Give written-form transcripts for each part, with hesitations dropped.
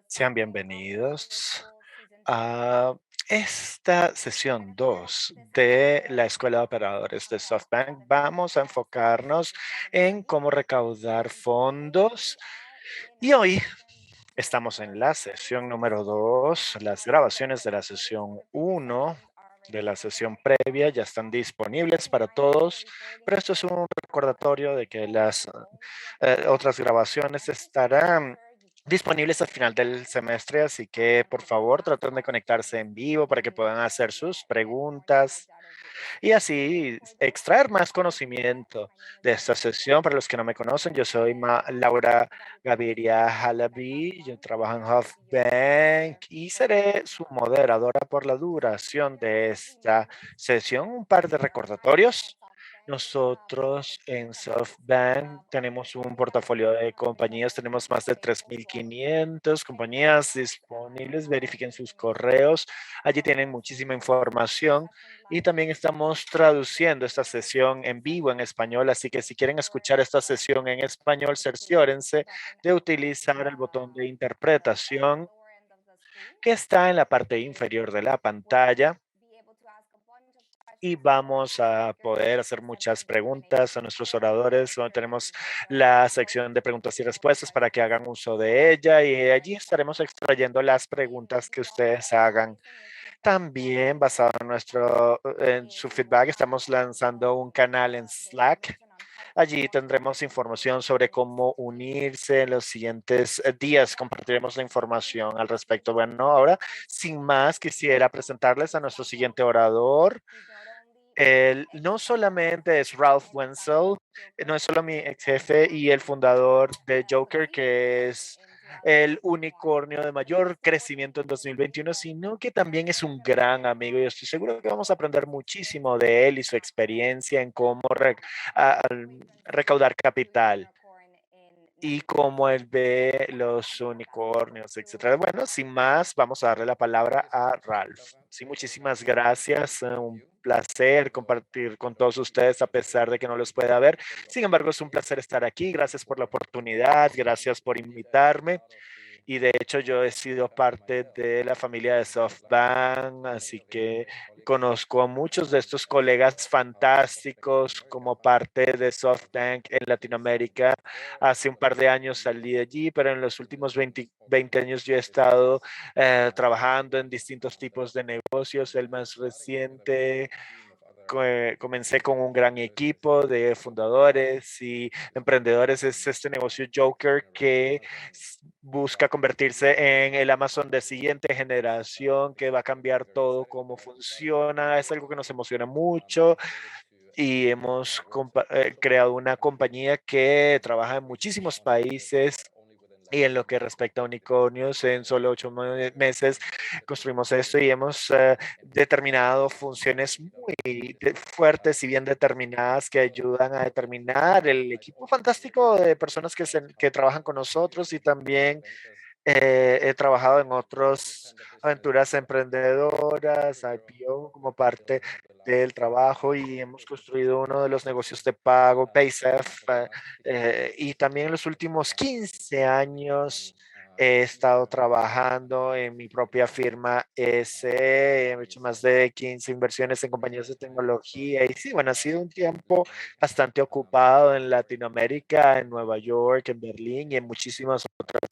Sean bienvenidos a esta sesión 2 de la Escuela de Operadores de SoftBank. Vamos a enfocarnos en cómo recaudar fondos y hoy estamos en la sesión número 2. Las grabaciones de la sesión uno de la sesión previa ya están disponibles para todos, pero esto es un recordatorio de que las otras grabaciones estarán disponibles al final del semestre, así que por favor traten de conectarse en vivo para que puedan hacer sus preguntas y así extraer más conocimiento de esta sesión. Para los que no me conocen, yo soy Laura Gaviria Halaby, yo trabajo en HuffBank y seré su moderadora por la duración de esta sesión. Un par de recordatorios. Nosotros en SoftBank tenemos un portafolio de compañías, tenemos más de 3.500 compañías disponibles. Verifiquen sus correos, allí tienen muchísima información y también estamos traduciendo esta sesión en vivo en español, así que si quieren escuchar esta sesión en español, cerciórense de utilizar el botón de interpretación que está en la parte inferior de la pantalla y vamos a poder hacer muchas preguntas a nuestros oradores. Tenemos la sección de preguntas y respuestas para que hagan uso de ella y allí estaremos extrayendo las preguntas que ustedes hagan. También basado en su feedback, estamos lanzando un canal en Slack. Allí tendremos información sobre cómo unirse en los siguientes días. Compartiremos la información al respecto. Bueno, ahora, sin más, quisiera presentarles a nuestro siguiente orador. Él no solamente es Ralph Wenzel, no es solo mi ex jefe y el fundador de Joker, que es el unicornio de mayor crecimiento en 2021, sino que también es un gran amigo y estoy seguro que vamos a aprender muchísimo de él y su experiencia en cómo recaudar capital y cómo él ve los unicornios, etcétera. Bueno, sin más, vamos a darle la palabra a Ralph. Sí, muchísimas gracias. Un placer compartir con todos ustedes a pesar de que no los pueda ver. Sin embargo, es un placer estar aquí. Gracias por la oportunidad. Gracias por invitarme y de hecho yo he sido parte de la familia de SoftBank, así que conozco a muchos de estos colegas fantásticos como parte de SoftBank en Latinoamérica. Hace un par de años salí de allí, pero en los últimos 20 años yo he estado trabajando en distintos tipos de negocios. El más reciente comencé con un gran equipo de fundadores y emprendedores. Es este negocio Joker que busca convertirse en el Amazon de siguiente generación, que va a cambiar todo cómo funciona. Es algo que nos emociona mucho y hemos creado una compañía que trabaja en muchísimos países. Y en lo que respecta a unicornios, en solo 8 meses construimos esto y hemos determinado funciones muy fuertes y bien determinadas que ayudan a determinar el equipo fantástico de personas que trabajan con nosotros y también he trabajado en otras aventuras emprendedoras, IPO, como parte del trabajo y hemos construido uno de los negocios de pago, Paysafe, y también en los últimos 15 años he estado trabajando en mi propia firma he hecho más de 15 inversiones en compañías de tecnología y sí, bueno, ha sido un tiempo bastante ocupado en Latinoamérica, en Nueva York, en Berlín y en muchísimas otras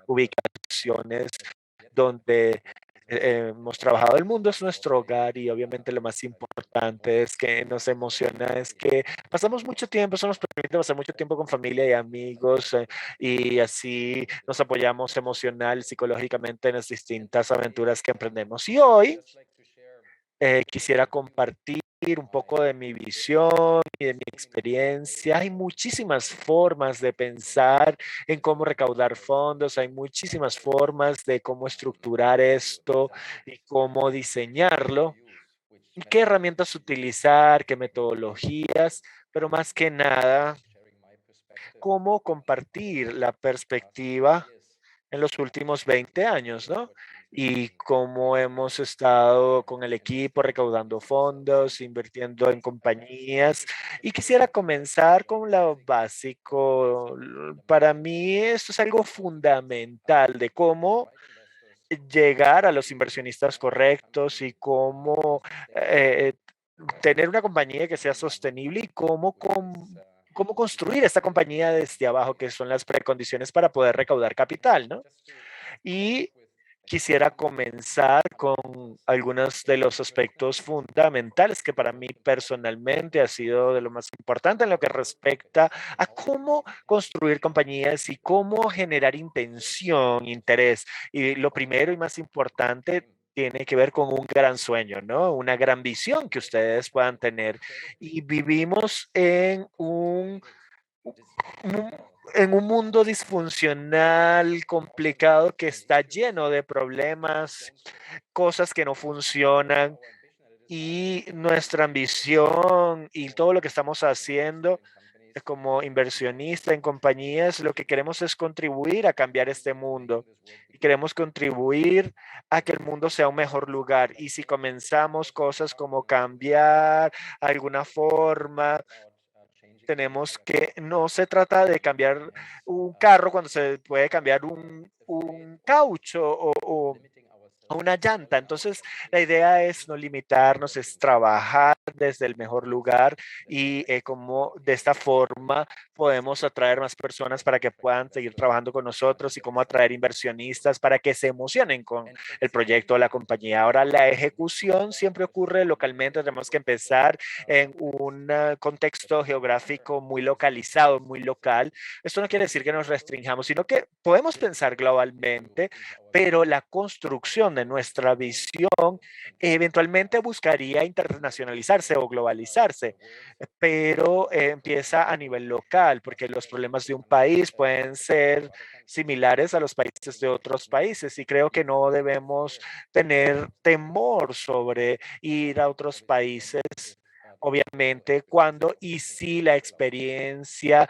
ubicaciones donde hemos trabajado. El mundo es nuestro hogar y obviamente lo más importante es que nos emociona, es que pasamos mucho tiempo, eso nos permite pasar mucho tiempo con familia y amigos y así nos apoyamos emocional, psicológicamente en las distintas aventuras que emprendemos. Y hoy quisiera compartir un poco de mi visión y de mi experiencia. Hay muchísimas formas de pensar en cómo recaudar fondos, hay muchísimas formas de cómo estructurar esto y cómo diseñarlo, y qué herramientas utilizar, qué metodologías, pero más que nada, cómo compartir la perspectiva en los últimos 20 años, ¿no? y cómo hemos estado con el equipo recaudando fondos, invirtiendo en compañías. Y quisiera comenzar con lo básico. Para mí esto es algo fundamental de cómo llegar a los inversionistas correctos y cómo eh, tener una compañía que sea sostenible y cómo construir esta compañía desde abajo, que son las precondiciones para poder recaudar capital, ¿no? Y quisiera comenzar con algunos de los aspectos fundamentales que para mí personalmente ha sido de lo más importante en lo que respecta a cómo construir compañías y cómo generar intención, interés. Y lo primero y más importante tiene que ver con un gran sueño, ¿no? Una gran visión que ustedes puedan tener. Y vivimos un- en un mundo disfuncional, complicado, que está lleno de problemas, cosas que no funcionan y nuestra ambición y todo lo que estamos haciendo como inversionista en compañías, lo que queremos es contribuir a cambiar este mundo y queremos contribuir a que el mundo sea un mejor lugar. Y si comenzamos cosas como cambiar alguna forma, tenemos que, no se trata de cambiar un carro cuando se puede cambiar un caucho o una llanta. Entonces, la idea es no limitarnos, es trabajar desde el mejor lugar y cómo de esta forma podemos atraer más personas para que puedan seguir trabajando con nosotros y cómo atraer inversionistas para que se emocionen con el proyecto o la compañía. Ahora, la ejecución siempre ocurre localmente. Tenemos que empezar en un contexto geográfico muy localizado, muy local. Esto no quiere decir que nos restringamos, sino que podemos pensar globalmente, pero la construcción de nuestra visión eventualmente buscaría internacionalizarse o globalizarse, pero empieza a nivel local, porque los problemas de un país pueden ser similares a los países de otros países y creo que no debemos tener temor sobre ir a otros países. Obviamente, cuando y si la experiencia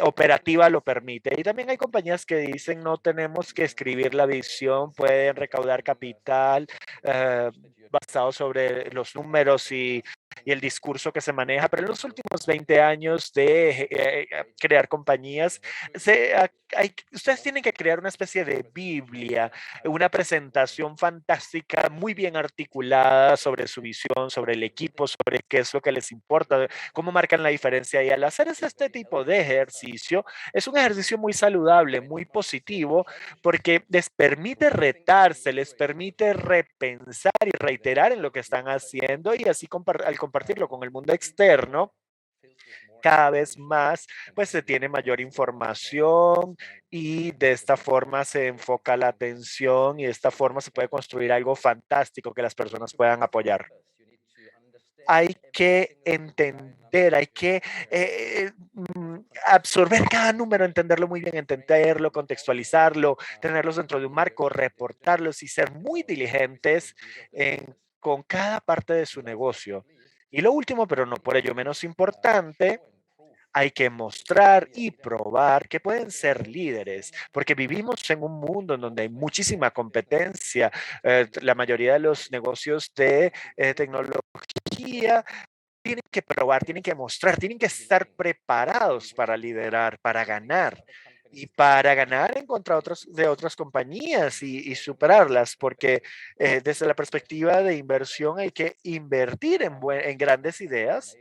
operativa lo permite. Y también hay compañías que dicen no tenemos que escribir la visión, pueden recaudar capital basado sobre los números y el discurso que se maneja, pero en los últimos 20 años de crear compañías, ustedes tienen que crear una especie de Biblia, una presentación fantástica, muy bien articulada sobre su visión, sobre el equipo, sobre qué es lo que les importa, cómo marcan la diferencia. Y al hacer este tipo de ejercicio, es un ejercicio muy saludable, muy positivo, porque les permite retarse, les permite repensar y reiterar en lo que están haciendo y así al compartirlo con el mundo externo, cada vez más, pues se tiene mayor información y de esta forma se enfoca la atención y de esta forma se puede construir algo fantástico que las personas puedan apoyar. Hay que entender, hay que absorber cada número, entenderlo muy bien, entenderlo, contextualizarlo, tenerlos dentro de un marco, reportarlos y ser muy diligentes con cada parte de su negocio. Y lo último, pero no por ello menos importante, hay que mostrar y probar que pueden ser líderes, porque vivimos en un mundo en donde hay muchísima competencia. La mayoría de los negocios de tecnología tienen que probar, tienen que mostrar, tienen que estar preparados para liderar, para ganar y para ganar en contra de otras compañías y superarlas, porque desde la perspectiva de inversión hay que invertir en grandes ideas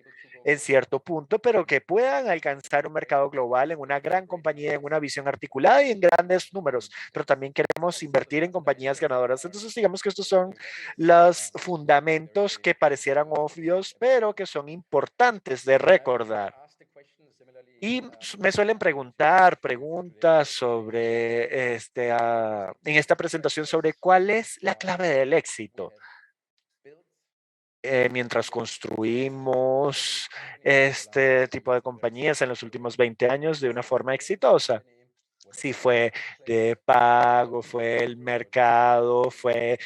en cierto punto, pero que puedan alcanzar un mercado global en una gran compañía, en una visión articulada y en grandes números, pero también queremos invertir en compañías ganadoras. Entonces, digamos que estos son los fundamentos que parecieran obvios, pero que son importantes de recordar. Y me suelen preguntar preguntas sobre en esta presentación sobre cuál es la clave del éxito mientras construimos este tipo de compañías en los últimos 20 años de una forma exitosa. Si fue de pago, fue el mercado, fue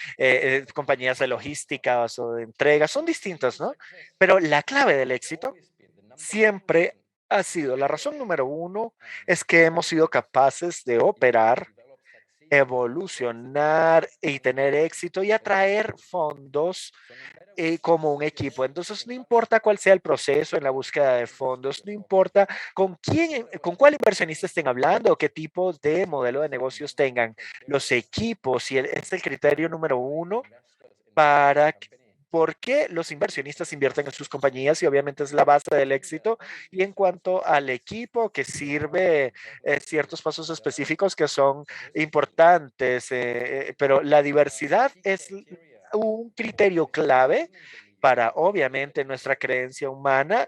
compañías de logística o de entrega, son distintas, ¿no? Pero la clave del éxito siempre ha sido, la razón número uno es que hemos sido capaces de operar evolucionar y tener éxito y atraer fondos como un equipo. Entonces, no importa cuál sea el proceso en la búsqueda de fondos, no importa con cuál inversionista estén hablando o qué tipo de modelo de negocios tengan, los equipos y es el criterio número uno para por qué los inversionistas invierten en sus compañías y obviamente es la base del éxito. Y en cuanto al equipo que sirve ciertos pasos específicos que son importantes, pero la diversidad es un criterio clave para obviamente nuestra creencia humana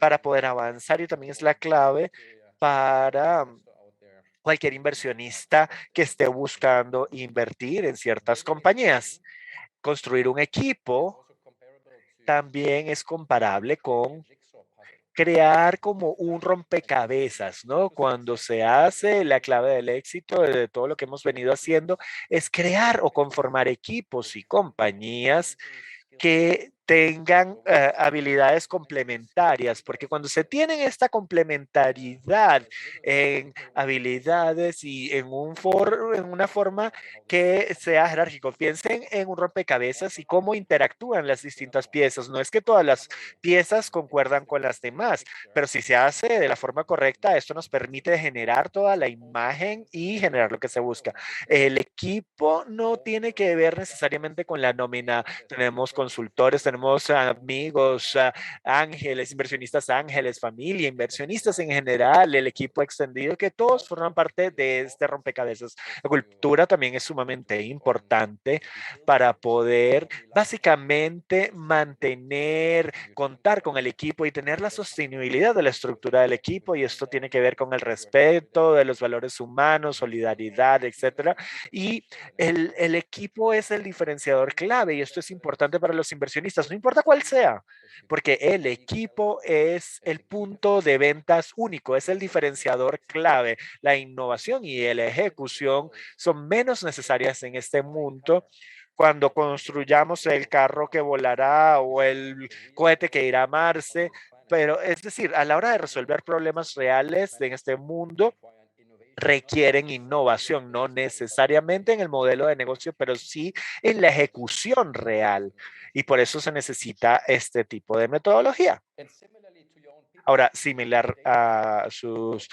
para poder avanzar y también es la clave para cualquier inversionista que esté buscando invertir en ciertas compañías. Construir un equipo también es comparable con crear como un rompecabezas, ¿no? Cuando se hace la clave del éxito de todo lo que hemos venido haciendo es crear o conformar equipos y compañías que tengan habilidades complementarias, porque cuando se tienen esta complementariedad en habilidades y en una forma que sea jerárquico, piensen en un rompecabezas y cómo interactúan las distintas piezas. No es que todas las piezas concuerdan con las demás, pero si se hace de la forma correcta, esto nos permite generar toda la imagen y generar lo que se busca. El equipo no tiene que ver necesariamente con la nómina. Tenemos consultores, tenemos amigos, ángeles, inversionistas ángeles, familia, inversionistas en general, el equipo extendido, que todos forman parte de este rompecabezas. La cultura también es sumamente importante para poder básicamente mantener, contar con el equipo y tener la sostenibilidad de la estructura del equipo. Y esto tiene que ver con el respeto de los valores humanos, solidaridad, etcétera. Y el equipo es el diferenciador clave y esto es importante para los inversionistas, no importa cuál sea, porque el equipo es el punto de ventas único, es el diferenciador clave. La innovación y la ejecución son menos necesarias en este mundo cuando construyamos el carro que volará o el cohete que irá a Marte. Pero es decir, a la hora de resolver problemas reales en este mundo, requieren innovación, no necesariamente en el modelo de negocio, pero sí en la ejecución real. Y por eso se necesita este tipo de metodología. Ahora, similar a sus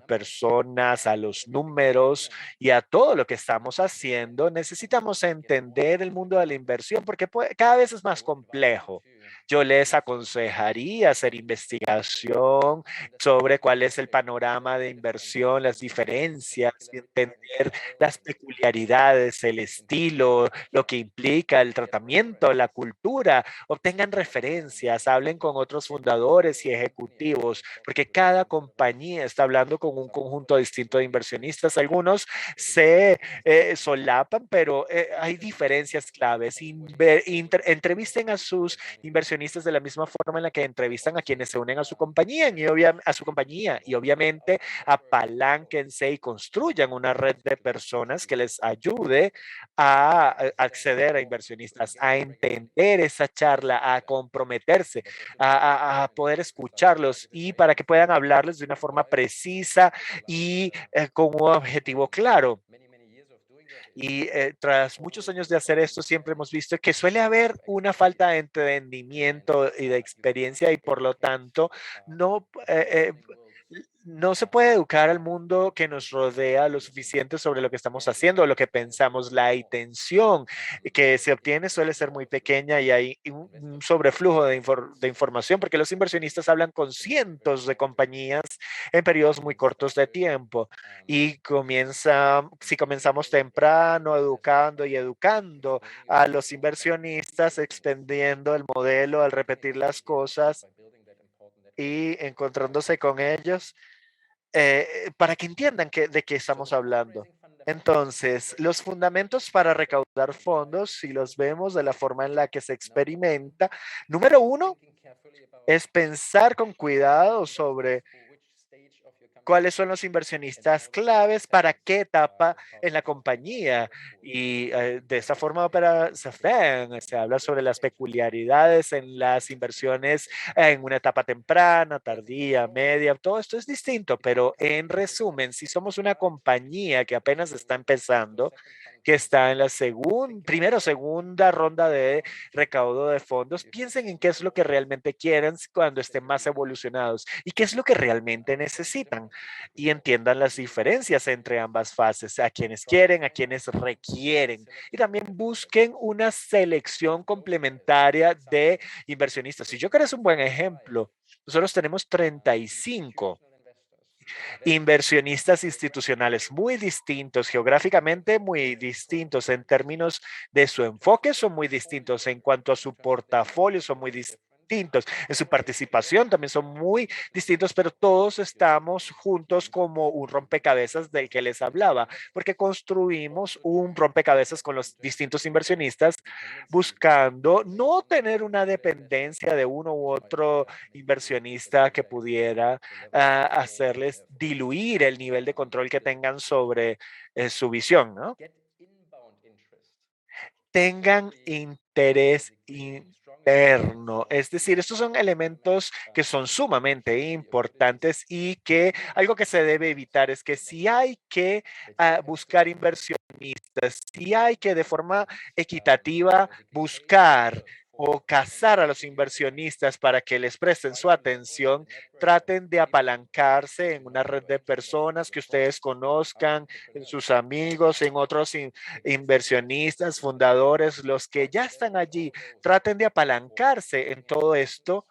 personas, a los números y a todo lo que estamos haciendo, necesitamos entender el mundo de la inversión porque cada vez es más complejo. Yo les aconsejaría hacer investigación sobre cuál es el panorama de inversión, las diferencias, y entender las peculiaridades, el estilo, lo que implica el tratamiento, la cultura. Obtengan referencias, hablen con otros fundadores y ejecutivos, porque cada compañía está hablando con un conjunto distinto de inversionistas. Algunos se solapan, pero hay diferencias claves. Entrevisten a sus inversionistas de la misma forma en la que entrevistan a quienes se unen a su compañía y obviamente apalánquense y construyan una red de personas que les ayude a acceder a inversionistas, a entender esa charla, a comprometerse, a poder escucharlos y para que puedan hablarles de una forma precisa y con un objetivo claro. Y tras muchos años de hacer esto, siempre hemos visto que suele haber una falta de entendimiento y de experiencia y por lo tanto no, no se puede educar al mundo que nos rodea lo suficiente sobre lo que estamos haciendo, lo que pensamos. La intención que se obtiene suele ser muy pequeña y hay un sobreflujo de información porque los inversionistas hablan con cientos de compañías en periodos muy cortos de tiempo y si comenzamos temprano educando y educando a los inversionistas, extendiendo el modelo al repetir las cosas y encontrándose con ellos para que entiendan de qué estamos hablando. Entonces, los fundamentos para recaudar fondos, si los vemos de la forma en la que se experimenta, número uno es pensar con cuidado sobre cuáles son los inversionistas claves, para qué etapa en la compañía. Y de esta forma Opera Safran se habla sobre las peculiaridades en las inversiones en una etapa temprana, tardía, media. Todo esto es distinto, pero en resumen, si somos una compañía que apenas está empezando, que está en la primera o segunda ronda de recaudo de fondos, piensen en qué es lo que realmente quieren cuando estén más evolucionados y qué es lo que realmente necesitan, y entiendan las diferencias entre ambas fases, a quienes quieren, a quienes requieren, y también busquen una selección complementaria de inversionistas. Si yo creo es un buen ejemplo, nosotros tenemos 35 inversionistas institucionales muy distintos, geográficamente muy distintos, en términos de su enfoque son muy distintos, en cuanto a su portafolio son muy distintos, en su participación también son muy distintos, pero todos estamos juntos como un rompecabezas del que les hablaba, porque construimos un rompecabezas con los distintos inversionistas, buscando no tener una dependencia de uno u otro inversionista que pudiera hacerles diluir el nivel de control que tengan sobre su visión, ¿no? Tengan interés interno. Es decir, estos son elementos que son sumamente importantes, y que algo que se debe evitar es que si hay que buscar inversionistas, si hay que de forma equitativa buscar o cazar a los inversionistas para que les presten su atención, traten de apalancarse en una red de personas que ustedes conozcan, en sus amigos, en otros inversionistas, fundadores, los que ya están allí, traten de apalancarse en todo esto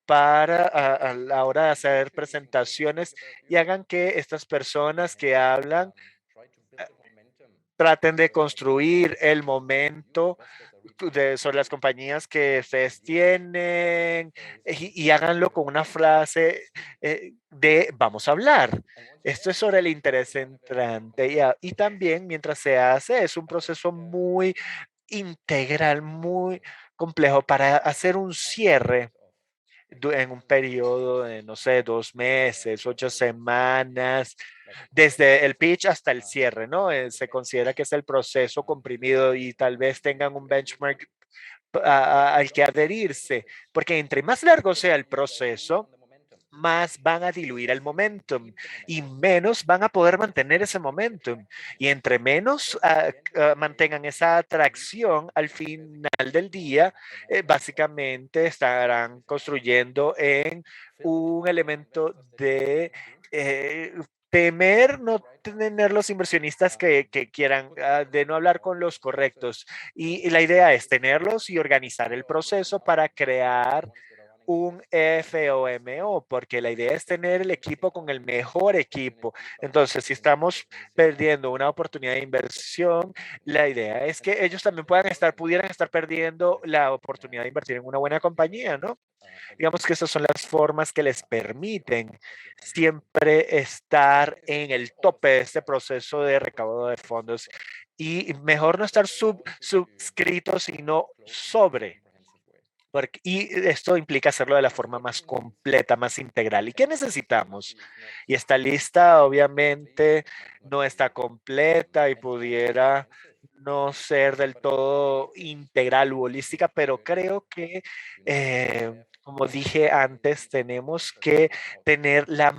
para a la hora de hacer presentaciones, y hagan que estas personas que hablan traten de construir el momento sobre las compañías que ustedes tienen, y háganlo con una frase de vamos a hablar. Esto es sobre el interés entrante, y también mientras se hace es un proceso muy integral, muy complejo para hacer un cierre en un periodo de, no sé, 2 meses, 8 semanas, desde el pitch hasta el cierre, ¿no? Se considera que es el proceso comprimido, y tal vez tengan un benchmark al que adherirse, porque entre más largo sea el proceso, más van a diluir el momentum y menos van a poder mantener ese momentum. Y entre menos mantengan esa atracción al final del día, básicamente estarán construyendo en un elemento de temer no tener los inversionistas que quieran, de no hablar con los correctos. Y la idea es tenerlos y organizar el proceso para crear un FOMO, porque la idea es tener el equipo con el mejor equipo. Entonces, si estamos perdiendo una oportunidad de inversión, la idea es que ellos también pudieran estar perdiendo la oportunidad de invertir en una buena compañía, ¿no? Digamos que esas son las formas que les permiten siempre estar en el tope de este proceso de recaudo de fondos, y mejor no estar subscrito, sino sobre. Y esto implica hacerlo de la forma más completa, más integral. ¿Y qué necesitamos? Y esta lista obviamente no está completa y pudiera no ser del todo integral u holística, pero creo que, como dije antes, tenemos que tener la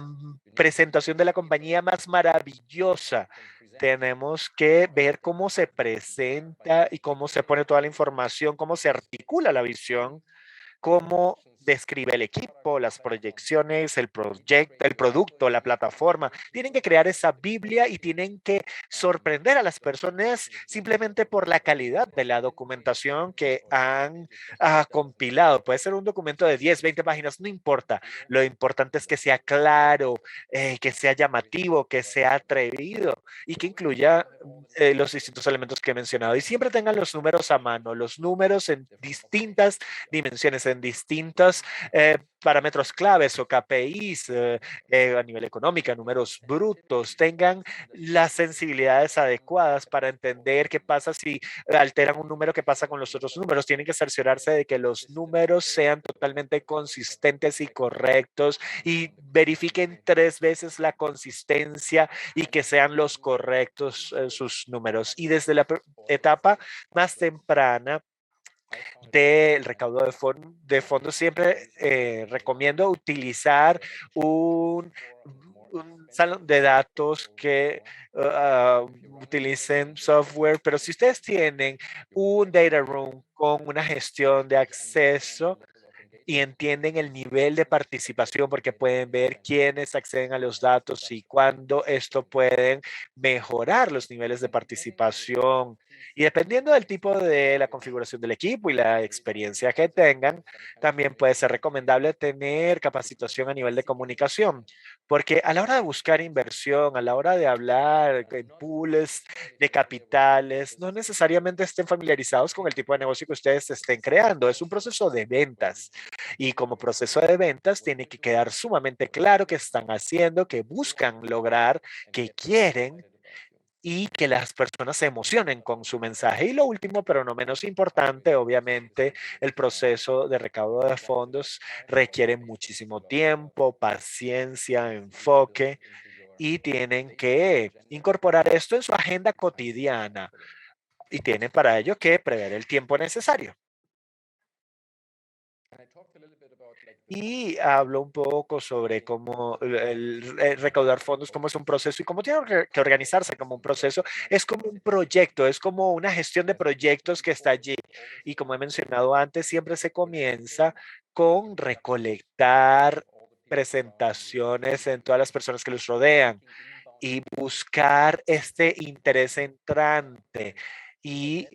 presentación de la compañía más maravillosa. Tenemos que ver cómo se presenta y cómo se pone toda la información, cómo se articula la visión, cómo describe el equipo, las proyecciones, el producto, la plataforma. Tienen que crear esa Biblia y tienen que sorprender a las personas simplemente por la calidad de la documentación que han compilado. Puede ser un documento de 10, 20 páginas, no importa. Lo importante es que sea claro, que sea llamativo, que sea atrevido y que incluya los distintos elementos que he mencionado. Y siempre tengan los números a mano, los números en distintas dimensiones, en distintos estos parámetros claves o KPIs a nivel económico, números brutos, tengan las sensibilidades adecuadas para entender qué pasa si alteran un número, qué pasa con los otros números. Tienen que cerciorarse de que los números sean totalmente consistentes y correctos y verifiquen 3 veces la consistencia y que sean los correctos sus números. Y desde la etapa más temprana del recaudo de fondos, siempre recomiendo utilizar un, un salón de datos que utilicen software, pero si ustedes tienen un data room con una gestión de acceso, y entienden el nivel de participación porque pueden ver quiénes acceden a los datos y cuándo esto pueden mejorar los niveles de participación. Y dependiendo del tipo de la configuración del equipo y la experiencia que tengan, también puede ser recomendable tener capacitación a nivel de comunicación, porque a la hora de buscar inversión, a la hora de hablar en pools de capitales, no necesariamente estén familiarizados con el tipo de negocio que ustedes estén creando. Es un proceso de ventas. Y como proceso de ventas tiene que quedar sumamente claro qué están haciendo, qué buscan lograr, qué quieren y que las personas se emocionen con su mensaje. Y lo último, pero no menos importante, obviamente, el proceso de recaudo de fondos requiere muchísimo tiempo, paciencia, enfoque y tienen que incorporar esto en su agenda cotidiana y tienen para ello que prever el tiempo necesario. Y hablo un poco sobre cómo recaudar fondos, cómo es un proceso y cómo tiene que organizarse como un proceso. Es como un proyecto, es como una gestión de proyectos que está allí. Y como he mencionado antes, siempre se comienza con recolectar presentaciones en todas las personas que los rodean y buscar este interés entrante y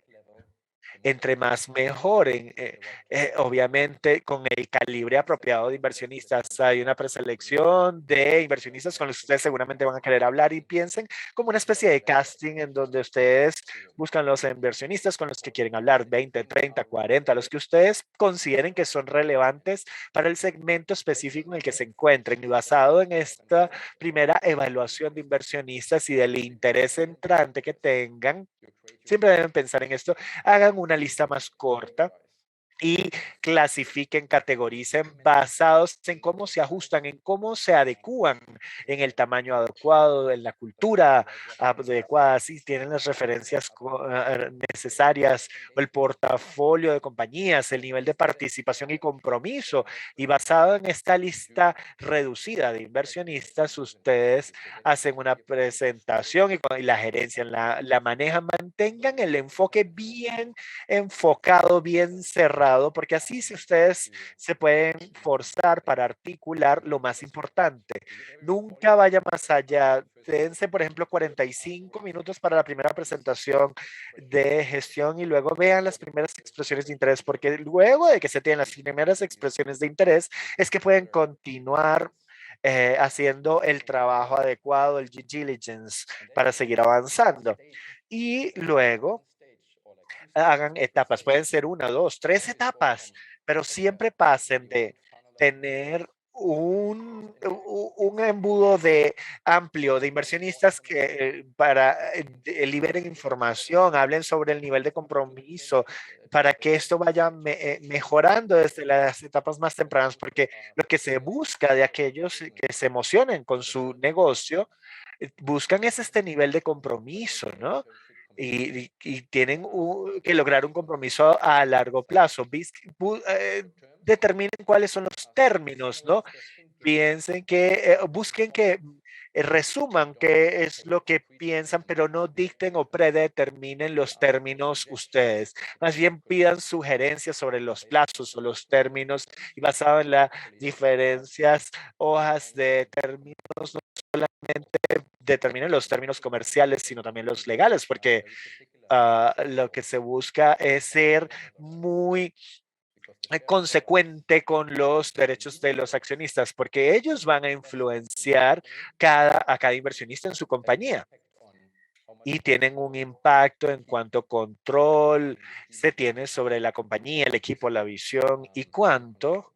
entre más mejoren. Obviamente, con el calibre apropiado de inversionistas, hay una preselección de inversionistas con los que ustedes seguramente van a querer hablar y piensen como una especie de casting en donde ustedes buscan los inversionistas con los que quieren hablar, 20, 30, 40, los que ustedes consideren que son relevantes para el segmento específico en el que se encuentren. Y basado en esta primera evaluación de inversionistas y del interés entrante que tengan, siempre deben pensar en esto, hagan una lista más corta y clasifiquen, categoricen basados en cómo se ajustan, en cómo se adecúan, en el tamaño adecuado, en la cultura adecuada, si tienen las referencias necesarias, o el portafolio de compañías, el nivel de participación y compromiso. Y basado en esta lista reducida de inversionistas, ustedes hacen una presentación y la gerencia la manejan, mantengan el enfoque bien enfocado, bien cerrado, porque así si ustedes se pueden forzar para articular lo más importante. Nunca vaya más allá. Dense, por ejemplo, 45 minutos para la primera presentación de gestión y luego vean las primeras expresiones de interés, porque luego de que se tienen las primeras expresiones de interés, es que pueden continuar haciendo el trabajo adecuado, el due diligence, para seguir avanzando. Y luego hagan etapas, pueden ser una, dos, tres etapas, pero siempre pasen de tener un embudo de amplio de inversionistas que para liberen información, hablen sobre el nivel de compromiso, para que esto vaya mejorando desde las etapas más tempranas, porque lo que se busca de aquellos que se emocionen con su negocio, buscan es este nivel de compromiso, ¿no? Y tienen que lograr un compromiso a largo plazo. Determinen cuáles son los términos, ¿no? Piensen busquen que resuman qué es lo que piensan, pero no dicten o predeterminen los términos ustedes. Más bien pidan sugerencias sobre los plazos o los términos y basado en las diferencias, hojas de términos, no solamente determinen los términos comerciales, sino también los legales, porque lo que se busca es ser muy consecuente con los derechos de los accionistas, porque ellos van a influenciar a cada inversionista en su compañía y tienen un impacto en cuanto control se tiene sobre la compañía, el equipo, la visión y cuánto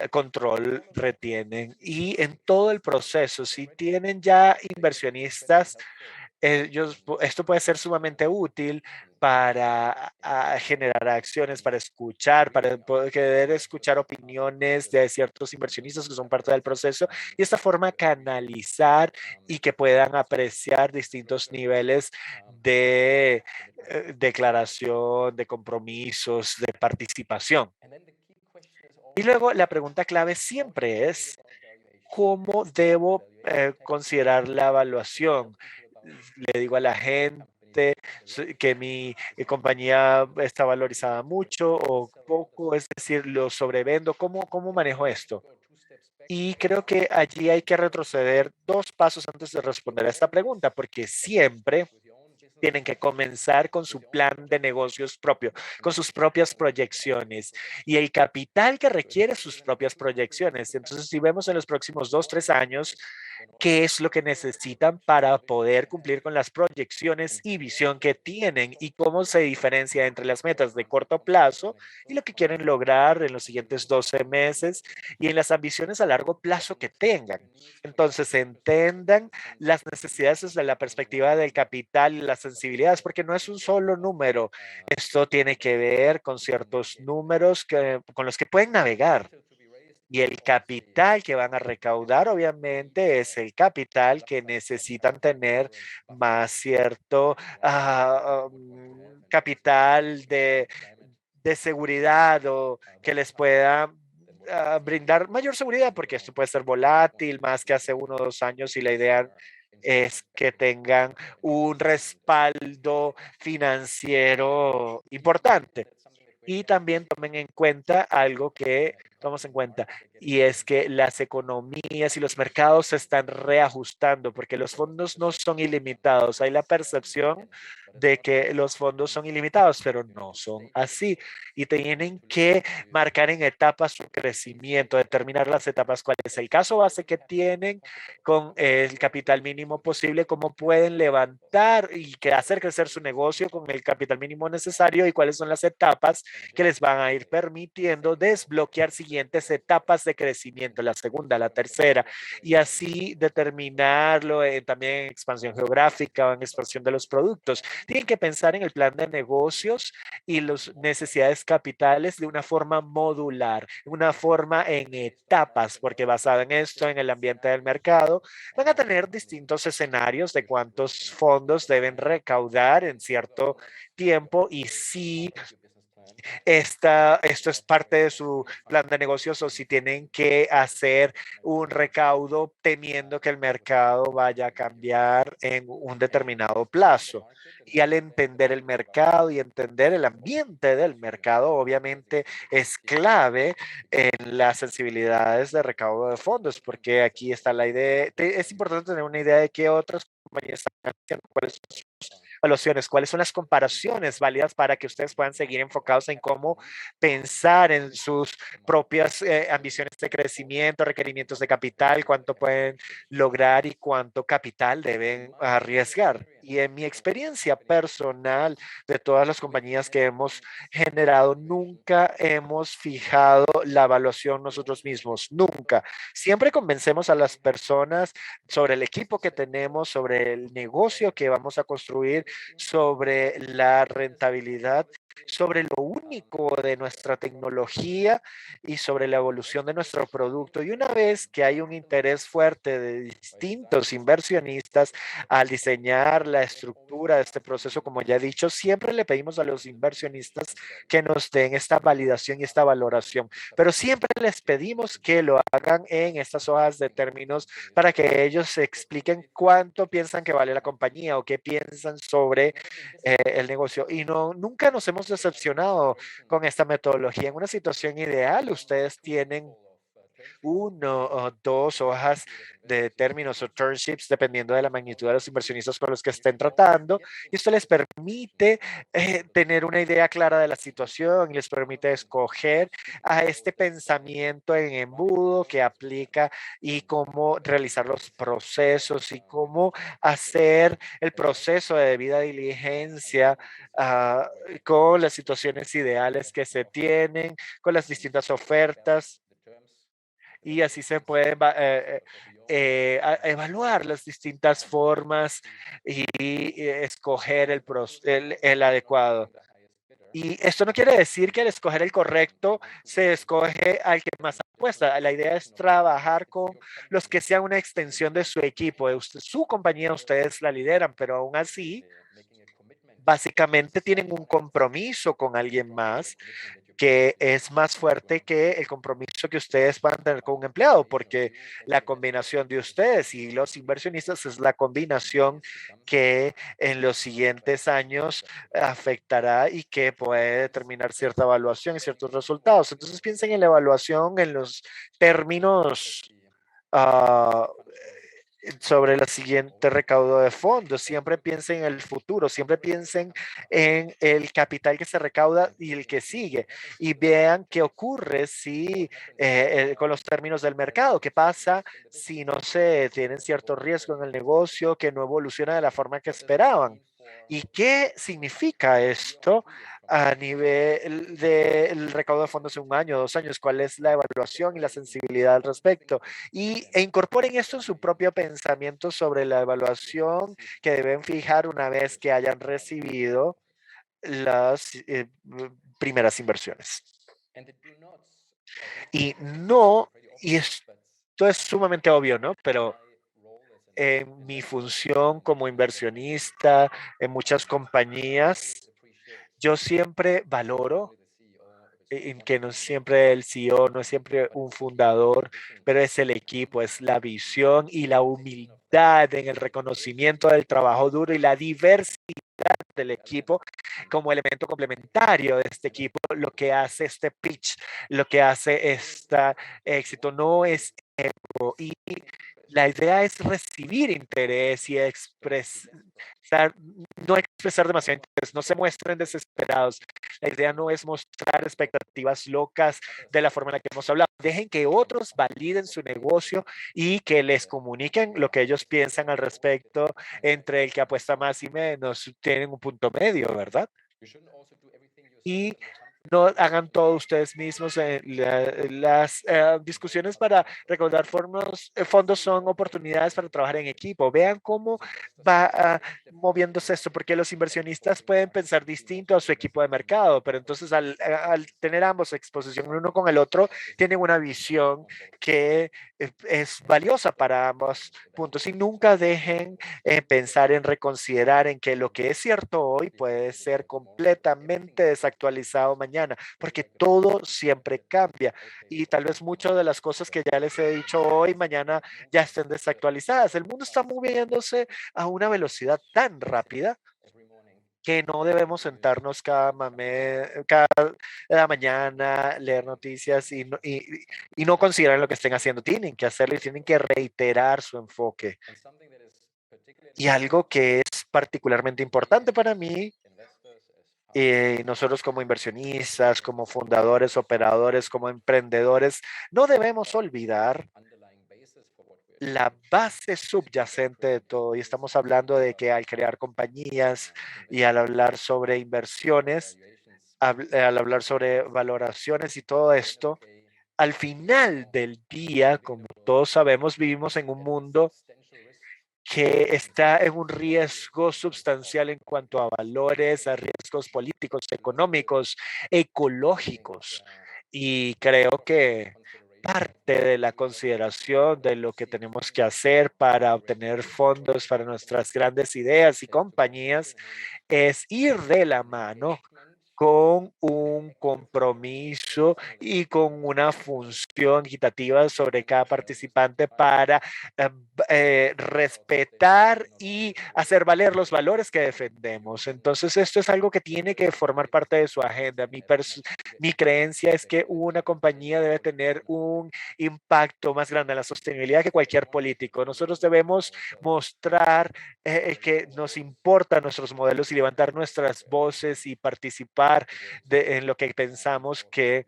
control retienen. Y en todo el proceso, si tienen ya inversionistas, esto puede ser sumamente útil para generar acciones, para escuchar, para poder escuchar opiniones de ciertos inversionistas que son parte del proceso y de esta forma canalizar y que puedan apreciar distintos niveles de declaración, de compromisos, de participación. Y luego la pregunta clave siempre es, ¿cómo debo considerar la evaluación? Le digo a la gente que mi compañía está valorizada mucho o poco, es decir, lo sobrevendo. ¿Cómo manejo esto? Y creo que allí hay que retroceder 2 pasos antes de responder a esta pregunta, porque siempre tienen que comenzar con su plan de negocios propio, con sus propias proyecciones y el capital que requiere sus propias proyecciones. Entonces, si vemos en los próximos 2, 3 años, qué es lo que necesitan para poder cumplir con las proyecciones y visión que tienen y cómo se diferencia entre las metas de corto plazo y lo que quieren lograr en los siguientes 12 meses y en las ambiciones a largo plazo que tengan. Entonces, entendan las necesidades desde la perspectiva del capital y las sensibilidades, porque no es un solo número. Esto tiene que ver con ciertos números con los que pueden navegar. Y el capital que van a recaudar, obviamente, es el capital que necesitan tener más cierto capital de seguridad o que les pueda brindar mayor seguridad, porque esto puede ser volátil más que hace 1 o 2 años y la idea es que tengan un respaldo financiero importante. Y también tomen en cuenta algo que tomamos en cuenta, y es que las economías y los mercados se están reajustando porque los fondos no son ilimitados. Hay la percepción de que los fondos son ilimitados, pero no son así. Y tienen que marcar en etapas su crecimiento, determinar las etapas, cuál es el caso base que tienen con el capital mínimo posible, cómo pueden levantar y hacer crecer su negocio con el capital mínimo necesario y cuáles son las etapas que les van a ir permitiendo desbloquear siguientes etapas de crecimiento, la segunda, la tercera, y así determinarlo también en expansión geográfica o en expansión de los productos. Tienen que pensar en el plan de negocios y las necesidades capitales de una forma modular, una forma en etapas, porque basada en esto, en el ambiente del mercado, van a tener distintos escenarios de cuántos fondos deben recaudar en cierto tiempo y si esto es parte de su plan de negocios o si tienen que hacer un recaudo temiendo que el mercado vaya a cambiar en un determinado plazo. Y al entender el mercado y entender el ambiente del mercado, obviamente es clave en las sensibilidades de recaudo de fondos, porque aquí está la idea, es importante tener una idea de qué otras compañías están haciendo, cuáles son evaluaciones, cuáles son las comparaciones válidas para que ustedes puedan seguir enfocados en cómo pensar en sus propias ambiciones de crecimiento, requerimientos de capital, cuánto pueden lograr y cuánto capital deben arriesgar. Y en mi experiencia personal de todas las compañías que hemos generado, nunca hemos fijado la evaluación nosotros mismos, nunca. Siempre convencemos a las personas sobre el equipo que tenemos, sobre el negocio que vamos a construir, sobre la rentabilidad, sobre lo único de nuestra tecnología y sobre la evolución de nuestro producto. Y una vez que hay un interés fuerte de distintos inversionistas al diseñar la estructura de este proceso, como ya he dicho, siempre le pedimos a los inversionistas que nos den esta validación y esta valoración, pero siempre les pedimos que lo hagan en estas hojas de términos para que ellos expliquen cuánto piensan que vale la compañía o qué piensan sobre el negocio. Y no, nunca nos hemos decepcionado con esta metodología. En una situación ideal, ustedes tienen 1 o 2 hojas de términos o term sheets, dependiendo de la magnitud de los inversionistas con los que estén tratando. Y esto les permite tener una idea clara de la situación y les permite escoger a este pensamiento en embudo que aplica y cómo realizar los procesos y cómo hacer el proceso de debida diligencia con las situaciones ideales que se tienen, con las distintas ofertas y así se pueden evaluar las distintas formas y escoger el adecuado. Y esto no quiere decir que al escoger el correcto se escoge al que más apuesta. La idea es trabajar con los que sean una extensión de su equipo. Su compañía, ustedes la lideran, pero aún así, básicamente tienen un compromiso con alguien más que es más fuerte que el compromiso que ustedes van a tener con un empleado, porque la combinación de ustedes y los inversionistas es la combinación que en los siguientes años afectará y que puede determinar cierta evaluación y ciertos resultados. Entonces piensen en la evaluación en los términos ah, sobre el siguiente recaudo de fondos. Siempre piensen en el futuro, siempre piensen en el capital que se recauda y el que sigue. Y vean qué ocurre si con los términos del mercado, qué pasa si no se tienen cierto riesgo en el negocio, que no evoluciona de la forma que esperaban. ¿Y qué significa esto a nivel del recaudo de fondos en un año, 2 años? ¿Cuál es la evaluación y la sensibilidad al respecto? E incorporen esto en su propio pensamiento sobre la evaluación que deben fijar una vez que hayan recibido las primeras inversiones. Y no, y esto es sumamente obvio, ¿no? Pero en mi función como inversionista en muchas compañías, yo siempre valoro en que no siempre el CEO, no es siempre un fundador, pero es el equipo, es la visión y la humildad en el reconocimiento del trabajo duro y la diversidad del equipo como elemento complementario de este equipo, lo que hace este pitch, lo que hace este éxito, no es ego. Y la idea es recibir interés y expresar, no expresar demasiado interés, no se muestren desesperados. La idea no es mostrar expectativas locas de la forma en la que hemos hablado. Dejen que otros validen su negocio y que les comuniquen lo que ellos piensan al respecto. Entre el que apuesta más y menos, tienen un punto medio, ¿verdad? Y no hagan todo ustedes mismos. Las discusiones para recaudar fondos son oportunidades para trabajar en equipo. Vean cómo va moviéndose esto, porque los inversionistas pueden pensar distinto a su equipo de mercado, pero entonces al tener ambos exposición uno con el otro, tienen una visión que es valiosa para ambos puntos y nunca dejen pensar en reconsiderar en que lo que es cierto hoy puede ser completamente desactualizado mañana, porque todo siempre cambia y tal vez muchas de las cosas que ya les he dicho hoy, mañana ya estén desactualizadas. El mundo está moviéndose a una velocidad tan rápida que no debemos sentarnos cada mañana, leer noticias y no considerar lo que estén haciendo. Tienen que hacerlo y tienen que reiterar su enfoque. Y algo que es particularmente importante para mí, nosotros como inversionistas, como fundadores, operadores, como emprendedores, no debemos olvidar la base subyacente de todo. Y estamos hablando de que al crear compañías y al hablar sobre inversiones, al hablar sobre valoraciones y todo esto, al final del día, como todos sabemos, vivimos en un mundo que está en un riesgo sustancial en cuanto a valores, a riesgos políticos, económicos, ecológicos. Y creo que parte de la consideración de lo que tenemos que hacer para obtener fondos para nuestras grandes ideas y compañías es ir de la mano con un compromiso y con una función equitativa sobre cada participante para respetar y hacer valer los valores que defendemos. Entonces, esto es algo que tiene que formar parte de su agenda. Mi creencia es que una compañía debe tener un impacto más grande en la sostenibilidad que cualquier político. Nosotros debemos mostrar que nos importan nuestros modelos y levantar nuestras voces y participar en lo que pensamos que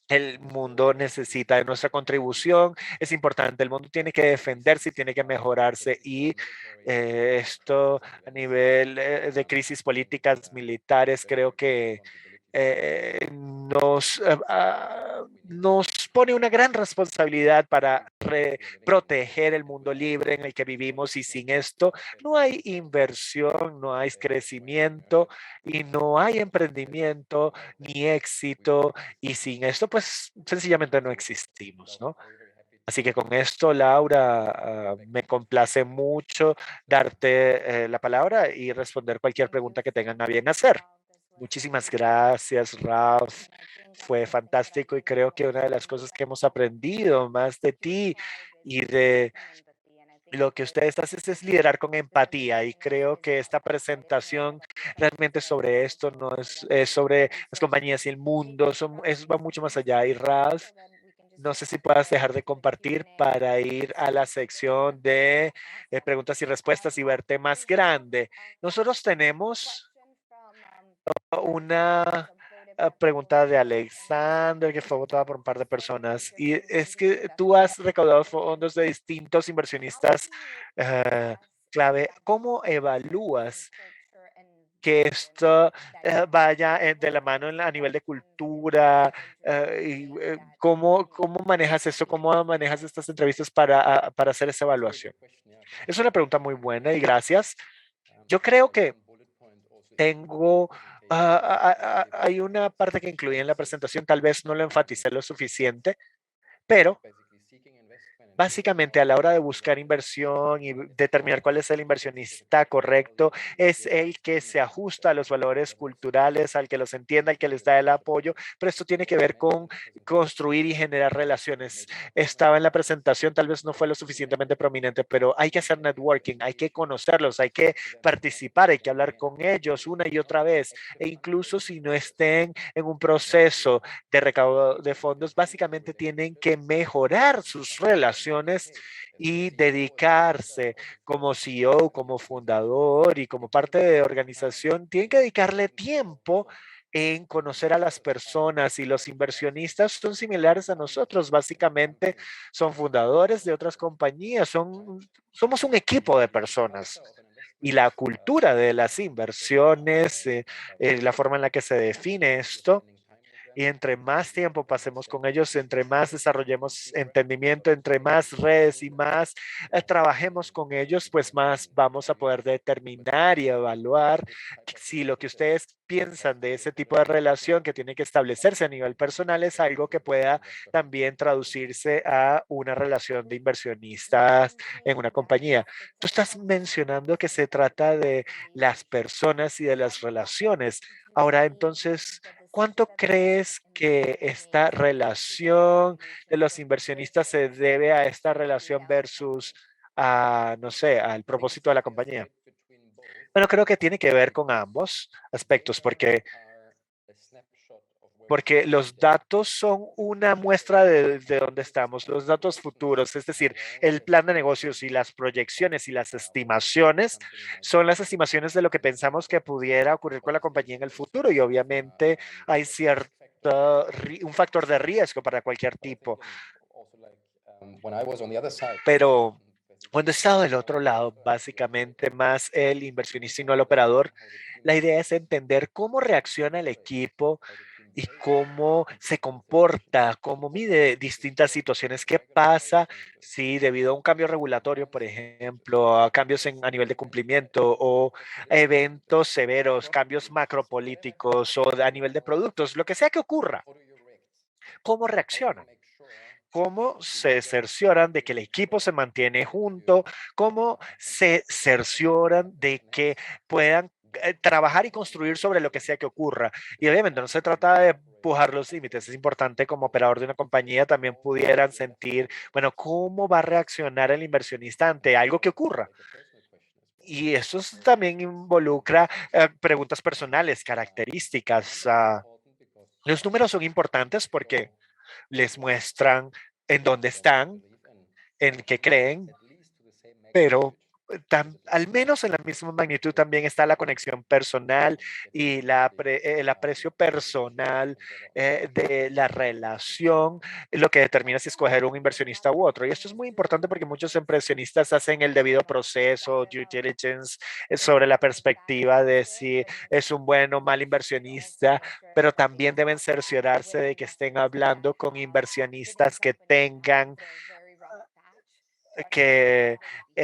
el mundo necesita de nuestra contribución. Es importante, el mundo tiene que defenderse y tiene que mejorarse y esto a nivel de crisis políticas militares creo que nos pone una gran responsabilidad para proteger el mundo libre en el que vivimos, y sin esto no hay inversión, no hay crecimiento y no hay emprendimiento ni éxito, y sin esto pues sencillamente no existimos, ¿no? Así que con esto, Laura, me complace mucho darte la palabra y responder cualquier pregunta que tengan a bien hacer. Muchísimas gracias, Ralph. Fue fantástico y creo que una de las cosas que hemos aprendido más de ti y de lo que ustedes hacen es liderar con empatía, y creo que esta presentación realmente sobre esto no es sobre las compañías y el mundo, va mucho más allá. Y Ralph, no sé si puedas dejar de compartir para ir a la sección de preguntas y respuestas y verte más grande. Nosotros tenemos una pregunta de Alexander que fue votada por un par de personas, y es que tú has recaudado fondos de distintos inversionistas eh, clave. ¿Cómo evalúas que esto vaya de la mano a nivel de cultura? ¿Cómo manejas eso? ¿Cómo manejas estas entrevistas para hacer esa evaluación? Es una pregunta muy buena y gracias. Yo creo que tengo, hay una parte que incluí en la presentación, tal vez no lo enfaticé lo suficiente, pero básicamente a la hora de buscar inversión y determinar cuál es el inversionista correcto, es el que se ajusta a los valores culturales, al que los entienda, al que les da el apoyo, pero esto tiene que ver con construir y generar relaciones. Estaba en la presentación, tal vez no fue lo suficientemente prominente, pero hay que hacer networking, hay que conocerlos, hay que participar, hay que hablar con ellos una y otra vez, e incluso si no estén en un proceso de recaudo de fondos, básicamente tienen que mejorar sus relaciones y dedicarse como CEO, como fundador y como parte de organización, tienen que dedicarle tiempo en conocer a las personas, y los inversionistas son similares a nosotros, básicamente son fundadores de otras compañías, somos un equipo de personas. Y la cultura de las inversiones, la forma en la que se define esto, y entre más tiempo pasemos con ellos, entre más desarrollemos entendimiento, entre más redes y más trabajemos con ellos, pues más vamos a poder determinar y evaluar si lo que ustedes piensan de ese tipo de relación que tiene que establecerse a nivel personal es algo que pueda también traducirse a una relación de inversionistas en una compañía. Tú estás mencionando que se trata de las personas y de las relaciones. Ahora, entonces, ¿cuánto crees que esta relación de los inversionistas se debe a esta relación versus no sé, al propósito de la compañía? Bueno, creo que tiene que ver con ambos aspectos, porque los datos son una muestra de dónde estamos, los datos futuros, es decir, el plan de negocios y las proyecciones y las estimaciones son las estimaciones de lo que pensamos que pudiera ocurrir con la compañía en el futuro, y obviamente hay un factor de riesgo para cualquier tipo. Pero cuando he estado del otro lado, básicamente más el inversionista y no el operador, la idea es entender cómo reacciona el equipo y cómo se comporta, cómo mide distintas situaciones. ¿Qué pasa si debido a un cambio regulatorio, por ejemplo, a cambios a nivel de cumplimiento o eventos severos, cambios macropolíticos o a nivel de productos, lo que sea que ocurra, cómo reaccionan? ¿Cómo se cercioran de que el equipo se mantiene junto? ¿Cómo se cercioran de que puedan trabajar y construir sobre lo que sea que ocurra? Y obviamente no se trata de empujar los límites, es importante como operador de una compañía también pudieran sentir, bueno, ¿cómo va a reaccionar el inversionista ante algo que ocurra? Y eso también involucra preguntas personales, características. Los números son importantes porque les muestran en dónde están, en qué creen, pero al menos en la misma magnitud también está la conexión personal y el aprecio personal de la relación, lo que determina si escoger un inversionista u otro. Y esto es muy importante porque muchos inversionistas hacen el debido proceso, due diligence, sobre la perspectiva de si es un buen o mal inversionista, pero también deben cerciorarse de que estén hablando con inversionistas que tengan que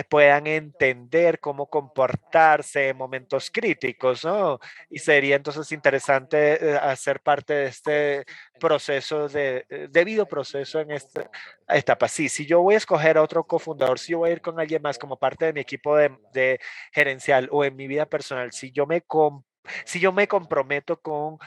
puedan entender cómo comportarse en momentos críticos, ¿no? Y sería entonces interesante hacer parte de este proceso debido proceso en esta etapa. Sí, si yo voy a escoger a otro cofundador, si yo voy a ir con alguien más como parte de mi equipo de gerencial o en mi vida personal, si yo me comprometo con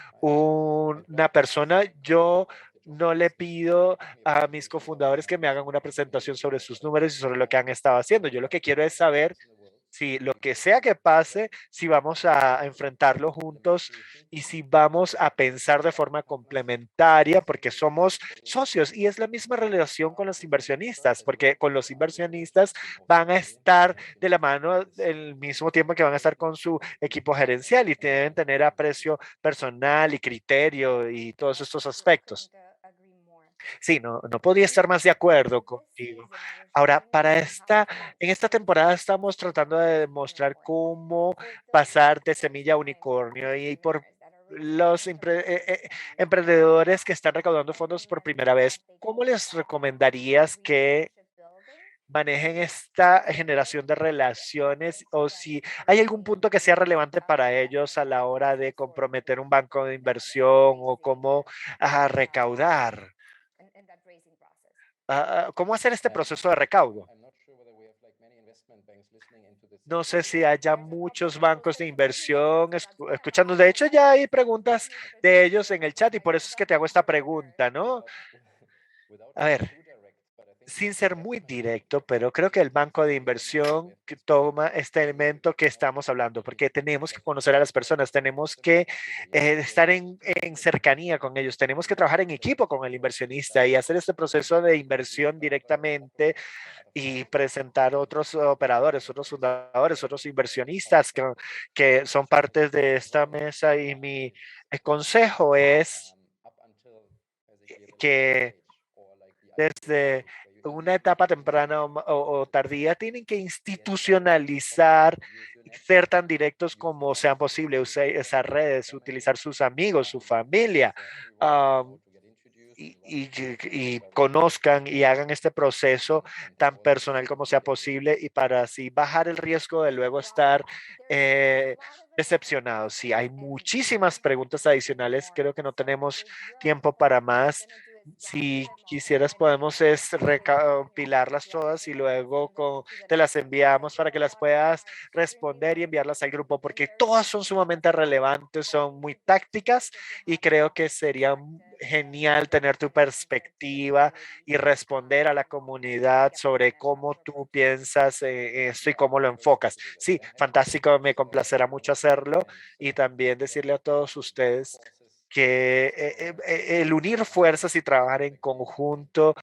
una persona, yo no le pido a mis cofundadores que me hagan una presentación sobre sus números y sobre lo que han estado haciendo. Yo lo que quiero es saber si lo que sea que pase, si vamos a enfrentarlo juntos y si vamos a pensar de forma complementaria, porque somos socios y es la misma relación con los inversionistas, porque con los inversionistas van a estar de la mano el mismo tiempo que van a estar con su equipo gerencial y deben tener aprecio personal y criterio y todos estos aspectos. Sí, no podía estar más de acuerdo contigo. Ahora, en esta temporada estamos tratando de demostrar cómo pasar de semilla a unicornio y por los emprendedores que están recaudando fondos por primera vez, ¿cómo les recomendarías que manejen esta generación de relaciones o si hay algún punto que sea relevante para ellos a la hora de comprometer un banco de inversión o cómo recaudar? ¿Cómo hacer este proceso de recaudo? No sé si haya muchos bancos de inversión escuchando. De hecho, ya hay preguntas de ellos en el chat y por eso es que te hago esta pregunta, ¿no? A ver, sin ser muy directo, pero creo que el banco de inversión que toma este elemento que estamos hablando, porque tenemos que conocer a las personas, tenemos que estar en cercanía con ellos, tenemos que trabajar en equipo con el inversionista y hacer este proceso de inversión directamente y presentar otros operadores, otros fundadores, otros inversionistas que son partes de esta mesa y mi consejo es que desde una etapa temprana o tardía tienen que institucionalizar, ser tan directos como sean posible, usar esas redes, utilizar sus amigos, su familia, um, y conozcan y hagan este proceso tan personal como sea posible y para así bajar el riesgo de luego estar eh, decepcionados. Sí, hay muchísimas preguntas adicionales, creo que no tenemos tiempo para más. Si quisieras, podemos recopilarlas todas y luego te las enviamos para que las puedas responder y enviarlas al grupo, porque todas son sumamente relevantes, son muy tácticas y creo que sería genial tener tu perspectiva y responder a la comunidad sobre cómo tú piensas esto y cómo lo enfocas. Sí, fantástico, me complacerá mucho hacerlo y también decirle a todos ustedes que el unir fuerzas y trabajar en conjunto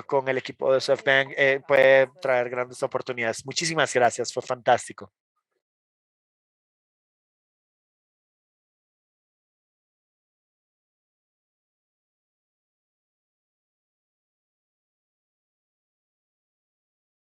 con el equipo de SoftBank puede traer grandes oportunidades. Muchísimas gracias, fue fantástico.